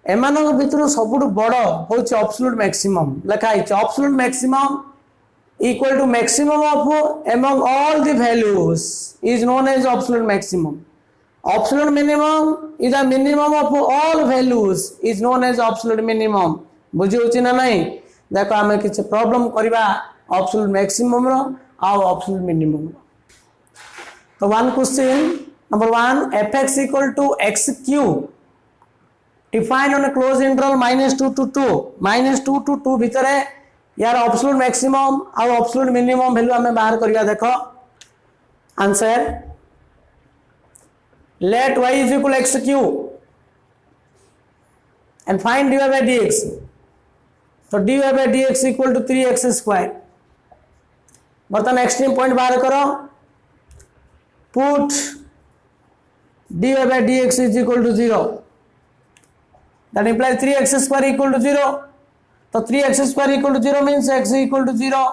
एमानक भितर सबुठ बड़ होची एब्सोल्यूट मैक्सिमम लिखा है absolute maximum equal to maximum of among all the values is known as absolute maximum absolute minimum is the minimum of all values is known as absolute minimum बुझी होची ना नहीं देखो आमे किछ प्रॉब्लम करबा एब्सोल्यूट मैक्सिमम रो और absolute minimum रो तो one question number 1 fx equal to x cube defined on a closed interval -2 to 2 -2 to 2 भीतर है यार एब्सोल्यूट मैक्सिमम और एब्सोल्यूट मिनिमम वैल्यू हमें बाहर करिया देखो answer let y is equal x cube and find dy by dx तो dy by dx equal to 3x square बर्तन एक्सट्रीम पॉइंट बाहर करो put dy by dx is equal to 0 that implies 3x square equal to 0 तो 3x square equal to 0 means x equal to 0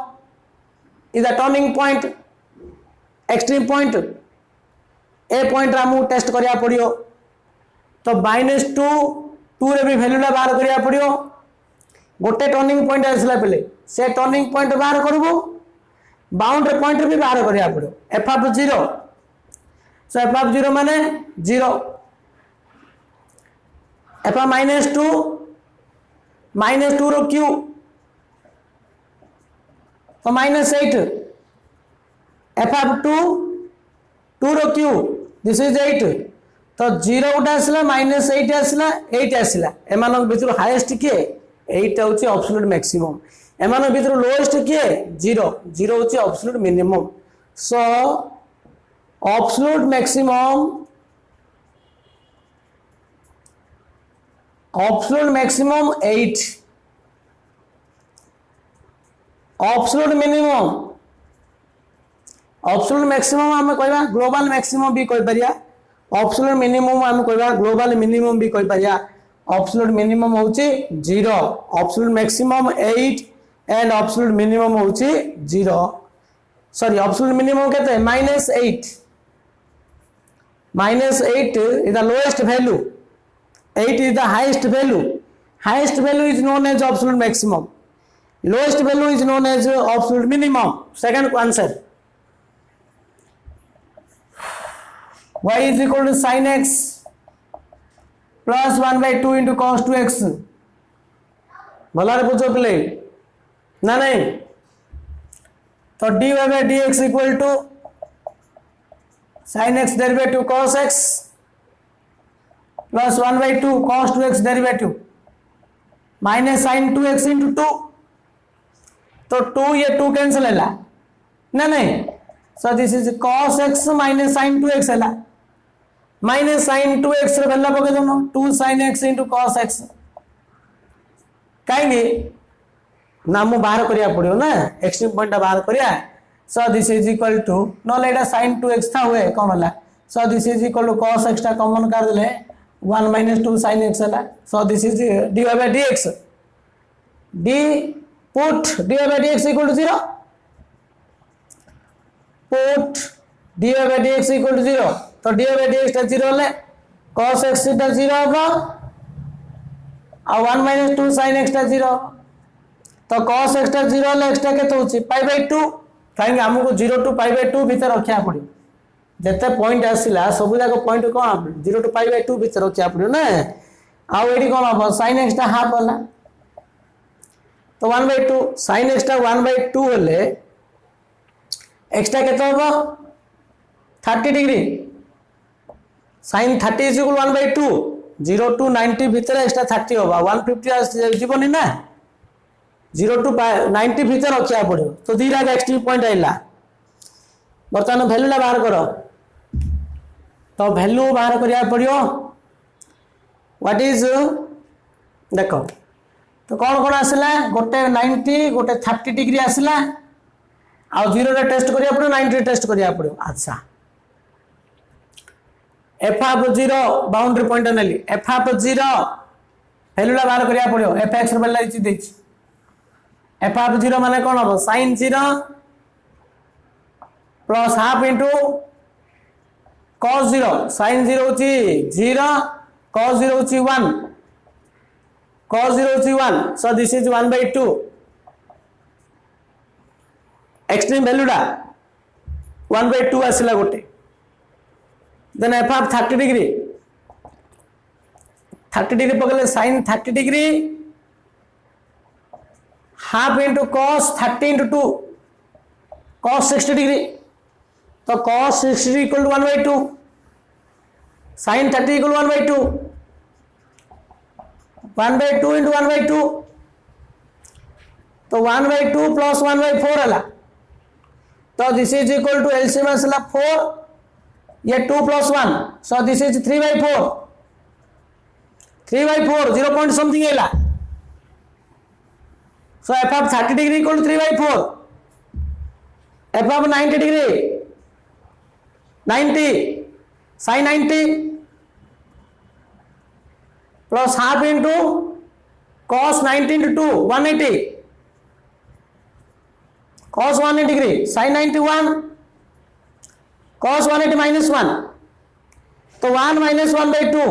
is the turning point extreme point A point Ramu test करिया पड़ियो तो -2 रे भी value ला बाहर करिया पड़ियो गोटे टर्निंग पॉइंट आसला पले से टर्निंग पॉइंट बाहर करबो बाउंड्री पॉइंट भी बाहर करिया पड़ियो f of 0 so f of 0 माने 0 f ऑफ -2 रो क्यू तो -8 f ऑफ 2 रो क्यू दिस इज 8 तो 0 उठा आसला -8 आसला 8 आसला एमान भितर हाईएस्ट के 8 होची एब्सोल्यूट मैक्सिमम एमान भितर लोएस्ट के 0 0 होची एब्सोल्यूट मिनिमम सो absolute maximum 8 absolute minimum absolute maximum आम कहबा ग्लोबल मैक्सिमम भी कहि परिया एब्सोल्यूट मिनिमम आम कहबा ग्लोबल मिनिमम भी कहि परिया एब्सोल्यूट मिनिमम होची 0 absolute maximum 8 and absolute minimum होची 0 सॉरी एब्सोल्यूट मिनिमम केते -8 -8 is the lowest value 8 is the highest value is known as absolute maximum lowest value is known as absolute minimum second answer y is equal to sin x plus 1 by 2 into cos 2x भलारे पूछो play ना नहीं तो dy by dx equal to sin x derivative cos x plus 1 by 2 cos 2x derivative minus sin 2x into 2 तो 2 ये 2 cancel है ना नहीं so this is cos x minus sin 2x है minus sin 2x रे value पके दोनो 2 sin x into cos x काहे ना मु बाहर करिया पड़ियो ना एक्सट्रीम पॉइंट बाहर करिया so this is equal to no लेडा sin 2x था हुए कौन होला so this is equal to cos x टा कॉमन कर देले 1 minus 2 sin x होला so this is dy by dx d put dy by dx equal to 0 put dy by dx equal to 0 तो dy by dx टा 0 ले cos x टा 0 होगा और 1 minus 2 sin x टा 0 तो cos x टा 0 ले x टा केते होची pi by 2 कहीं हमको 0 to pi by 2 भीतर रखिया पड़ी जते पॉइंट आसिला सब जाक point cone 0 to pi by 2 भीतर रखिया पड़ी ना आ एडी कोन हो sin x टा हाफ होला तो 1 by 2 sin x टा 1 by 2 होले x टा केते होबो 30 degree sin 30 is equal 1 by 2 0 to 90 भीतर x टा 30 होबा 150 जीवनी ना 0 to 90 भीतर रखा पड़ो तो दीटा एक्सट्रीम पॉइंट आइला बर्तमान वैल्यू बाहर कर तो वैल्यू बाहर करिया पड़ो व्हाट इज देख तो कौन कौन आसला गोटे 90 गोटे 30 डिग्री आसला आ 0 रे टेस्ट करिया पड़ो 90 रे टेस्ट करिया पड़ो अच्छा एफ ऑफ 0 बाउंड्री पॉइंट नेली एफ ऑफ 0 वैल्यू बाहर करिया पड़ो एफ एक्स रो वैल्यू इछि देछि एफ ऑफ 0 माने कौन हम sin 0 plus half into cos 0 sin 0 होची 0 cos 0 होची 1 cos 0 होची 1 so this is 1/2 extreme value दा 1/2 आसिला गोटे देन एफ ऑफ 30 डिग्री पकड़े sin 30 degree half into cos 30 into 2 cos 60 degree तो cos 60 equal to 1/2 sin 30 equal 1/2 1/2 into 1/2 तो 1/2 plus 1/4 है तो this is equal to LCM आसला 4 ये 2 प्लस 1 so this is 3/4 0 point something है so f of 30 degree equal to 3/4 f of 90 degree 90 sin 90 plus half into cos 90 into 2 180 cos 180 degree sin 91 cos 180 minus 1 तो 1 minus 1/2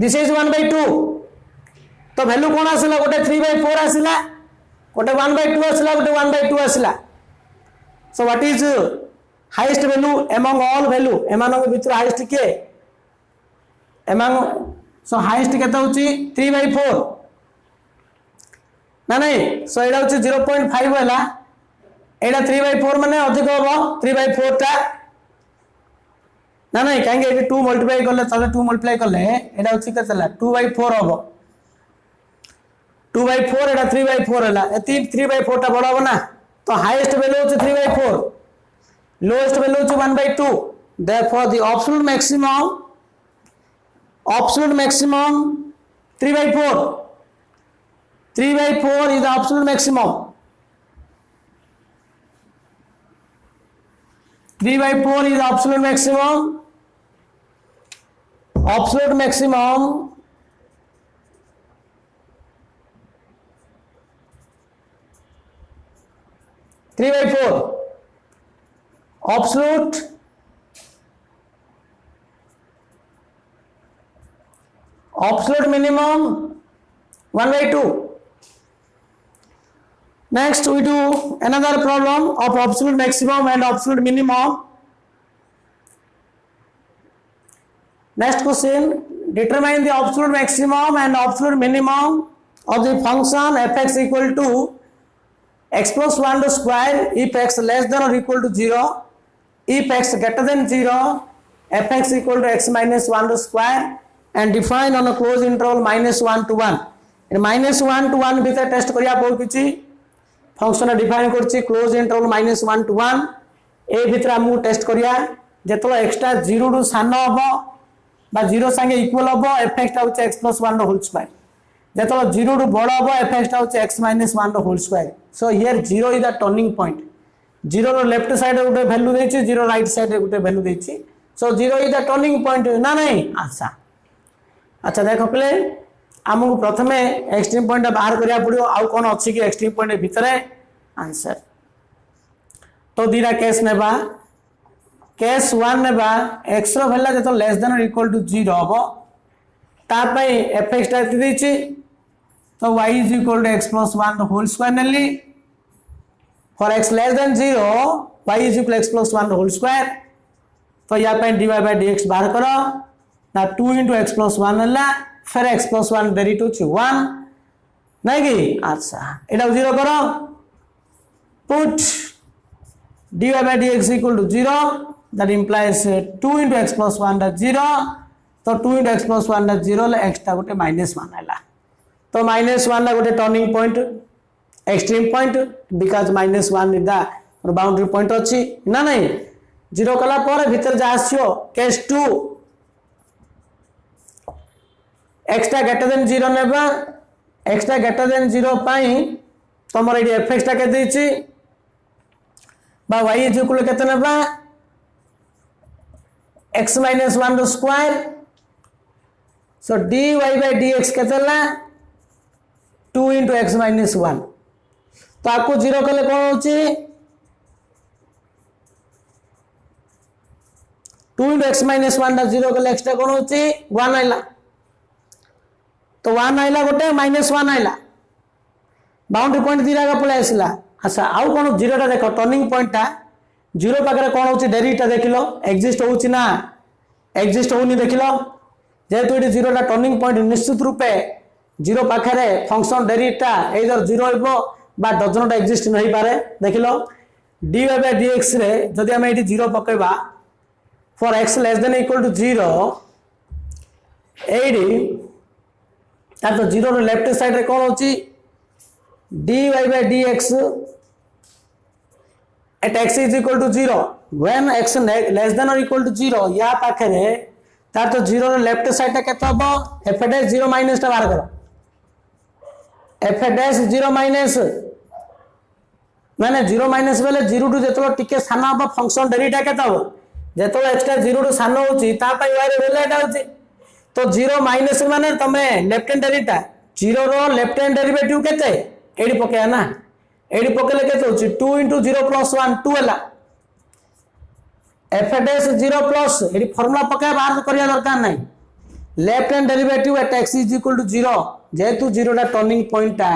this is 1/2 तो value कौन आसला गोटे 3/4 आसला गोटे 1/2 आसला गोटे 1/2 आसला so what is highest value among all value एमानक भीतर हाईएस्ट के एमंग सो हाईएस्ट केता होची 3/4 ना नहीं सो एडा होची 0.5 होला एडा 3/4 माने अधिक होबो 3/4 टा ना नहीं काहे एडी 2 मल्टीप्लाई करले तले 2 मल्टीप्लाई करले एडा होची केतला 2/4 होबो 2/4 एटा 3/4 होला एती 3/4 टा बड़ा हो ना तो हाईएस्ट वैल्यू होची 3/4 लोएस्ट वैल्यू होची 1/2 therefore the absolute maximum 3/4 is the absolute maximum 3/4 is the absolute maximum 3/4 absolute minimum 1/2 next we do another problem of absolute maximum and absolute minimum next question determine the absolute maximum and absolute minimum of the function f(x) equal to x plus 1 square if x less than or equal to 0 if x greater than 0 f(x) equal to x minus 1 square and define on a closed interval -1 to 1 in -1 to 1 भीतर test करिया पड़ किछि function define करछि close interval -1 to 1 ए भीतर हम test करिया जेतलो extra 0 to सान हबो बा 0 संगे इक्वल हबो f(x) टा होछि x plus 1 रो होल स्क्वायर जेतलो 0 टू बड़ हबो f(x) टा होछि x minus 1 रो whole square so here 0 is the turning point 0 रो लेफ्ट साइड रे गुटे वैल्यू देछि 0 राइट साइड रे गुटे वैल्यू देछि so 0 is the turning point ना नहीं अच्छा देखो पहले आमको प्रथमे एक्सट्रीम पॉइंट बाहर करिया पड़ियो आउ कोन अछि कि एक्सट्रीम पॉइंट भीतर आंसर तो दीरा केस नेबा केस 1 नेबा x रो वैल्यू जतो less than or equal to 0 हबो ता पई f(x) ता दिछि तो y is equal to x plus 1 the whole square Nelly for x less than 0 y is equal to x plus 1 the whole square तो या पे dy by dx बाहर करो ना 2 into x plus 1 होला फिर x plus 1 डेरिवेटिव छि 1 नहीं कि अच्छा एटा 0 करो put dy by dx equal to 0 that implies 2 into x plus 1 that 0 तो 2 into x plus 1 that 0 ले x ता गोटे -1 हैला तो -1 ना गोटे turning point extreme point because -1 is the boundary point अच्छी ना नहीं 0 कला पर भीतर जा आसियो केस 2 एक्स्ट्रा ग्रेटर देन 0 नेबा एक्स्ट्रा ग्रेटर देन 0 पाई तमर एडी एफएक्स टा के देछि बा y इज इक्वल केते नेबा x - 1 रो स्क्वायर सो dy by dx केतेला 2 into x - 1 तो आपको 0 कले कोन होची 2 into x - 1 दा 0 कले एक्स्ट्रा कोन होची 1 आइला तो 1 आइला गोटे -1 आइला बाउंड्री पॉइंट दिरा का पळे आसिला अच्छा आउ कोन 0 टा देखो टर्निंग पॉइंट टा 0 पाखरे कोन होची डेरिवेटिव देखिलो एग्जिस्ट होची ना एग्जिस्ट होनी देखिलो जेतु एटी 0 टा टर्निंग पॉइंट निश्चित रूपे 0 पाखरे फंक्शन डेरिवेटिव एइदर 0 होबो बा डज नॉट एग्जिस्ट नहीं पारे देखिलो dy by dx रे जदि हम एटी 0 पकेबा for x less than equal to 0 एडी ता तो 0 रो लेफ्ट साइड रे कोन होची dy by dx at x is equal to 0 when x less than or equal to 0 या पाखरे तार तो 0 रो लेफ्ट साइड ता केतो हबो f dash 0 माइनस ता बाहर करो f dash 0 माइनस माने 0 माइनस बेले 0 टू जेतो टिके साना हबो फंक्शन डेरिवेटिव केतो हबो जेतो एक्स्ट्रा 0 टू सानो होची ता पई y रे वेले एटा होची तो 0 माइनस माने तमे लेफ्ट हैंड डेरिवेटिव 0 रो लेफ्ट हैंड डेरिवेटिव केते एडी पकेया ना एडी पकेले केते होची 2 into 0 plus 1 2 हला f dash 0 plus एडी फार्मूला पके बाहर करिया दरकार नाही left hand derivative at x is equal to 0 जेतु 0 टा टर्निंग पॉइंट ता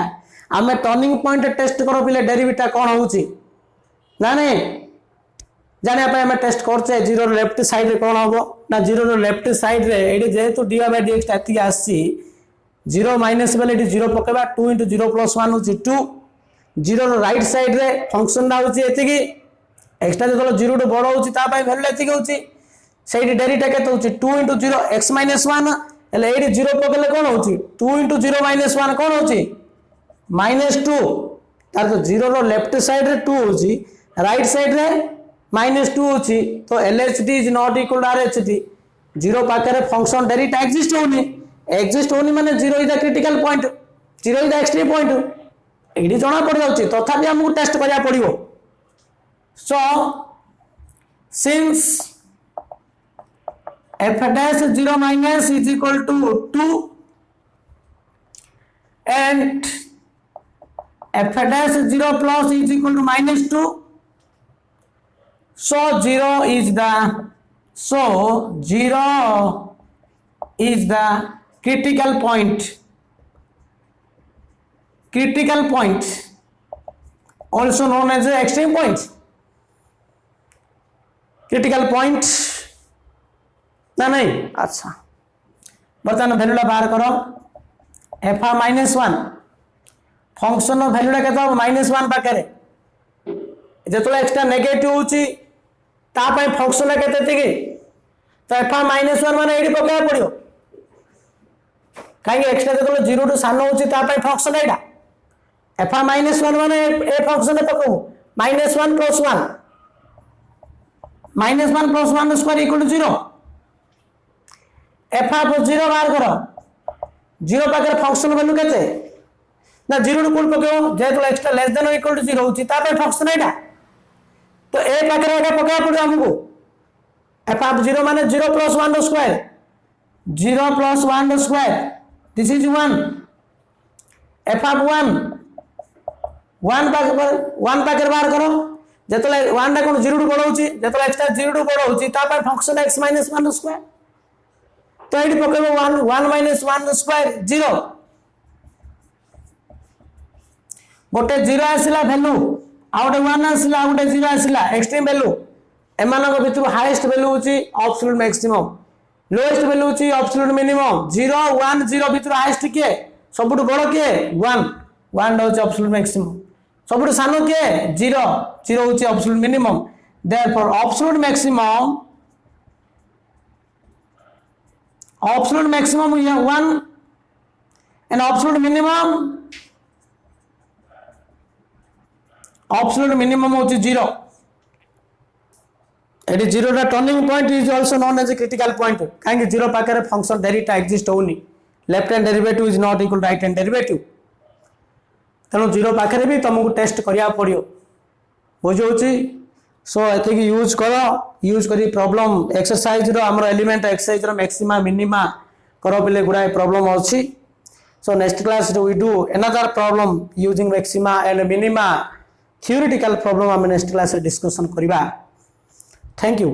हमें टर्निंग पॉइंट टेस्ट करो पिले डेरिवेटिव कोन होची ना नहीं जाने पे हमें टेस्ट करछे 0 रो लेफ्ट साइड रे कोन होबो ना 0 रो लेफ्ट साइड रे एडी जेतु dy by dx एति आसी 0 माइनस बेले एडी 0 पकेबा 2 into 0 plus 1 होची 2 0 रो राइट साइड रे फंक्शन दा होची एति की एक्स्ट्रा जो 0 टू बड़ होची ता पई वैल्यू एति होची सेठी डेरिवेटिव केते होची 2 into 0 x - 1 एले एडी 0 पकेले कोन होची 2 into 0 - 1 कोन होची -2 तार तो 0 रो लेफ्ट साइड रे 2 होची राइट साइड रे -2 होची तो LHD is not equal to RHD 0 पाखरे फंक्शन डेरिवेटिव एग्जिस्ट होनी माने 0 is the critical point 0 is the extreme point एडी जणा पड़ जाउची तथापि हमहु टेस्ट करिया पड़िबो so since f dash 0 minus is equal to 2 and f dash 0 plus is equal to -2 so 0 is the critical point also known as the extreme point critical point ना नहीं अच्छा बर्तमान वैल्यूटा बाहर करो f -1 फंक्शन वैल्यूटा केतो -1 पाखरे जेतले extra negative होची ता पई फंक्शन केते तिकी तो f -1 माने एडी पकाय पड़ियो काई एक्स्ट्रा जेतले 0 टू सानो होची ता पई फंक्शन एडा f -1 माने ए फंक्शन पकऊ -1 plus 1 -1 plus 1 square equal to 0 f of 0 बाहर करो 0 पाकर फंक्शन वैल्यू केते ना 0 टू कोन पकेओ जेतु एक्स्ट्रा लेस देन इक्वल टू 0 होची ता पे फंक्शन एटा तो ए पाकर एटा पकेया पड़ो हमको f of 0 माने 0 plus 1 square 0 plus 1 square this is 1 f of 1 पाकर बाहर करो जेतले 1 टा कोन 0 टू बड़ होची जेतले एक्स्ट्रा 0 टू बड़ होची ता पे फंक्शन x - 1 स्क्वायर तो एडी पकेबो 1 - 1 स्क्वायर 0 गोटे 0 आसिला वैल्यू आउटे 1 आसिला आउटे 0 आसिला एक्सट्रीम वैल्यू एमानक भितर हाईएस्ट वैल्यू होची एब्सोल्यूट मैक्सिमम लोएस्ट वैल्यू होची एब्सोल्यूट मिनिमम 0 1 0 भितर हाईएस्ट के सबुठ बड़ के 1 1 होची एब्सोल्यूट मैक्सिमम सबुठ सानो के 0 0 होची absolute minimum therefore absolute maximum is 1 and absolute minimum होची 0 एटी 0 टा turning point is also known as a critical point काहे 0 पाकर फंक्शन डेरिटा एग्जिस्ट होनी left hand derivative is not equal right hand derivative तेणु 0 पाकर भी तुमको टेस्ट करिया पड़ियो बुझौची सो एथिक यूज करी प्रॉब्लम एक्सरसाइज रो हमर एलिमेंट एक्सरसाइज रो मैक्सिमा मिनिमा करो बेले गुडाय प्रॉब्लम अछि so next class we do another problem using maxima and minima theoretical problem हम नेक्स्ट क्लास डिस्कशन करिबा थैंक यू।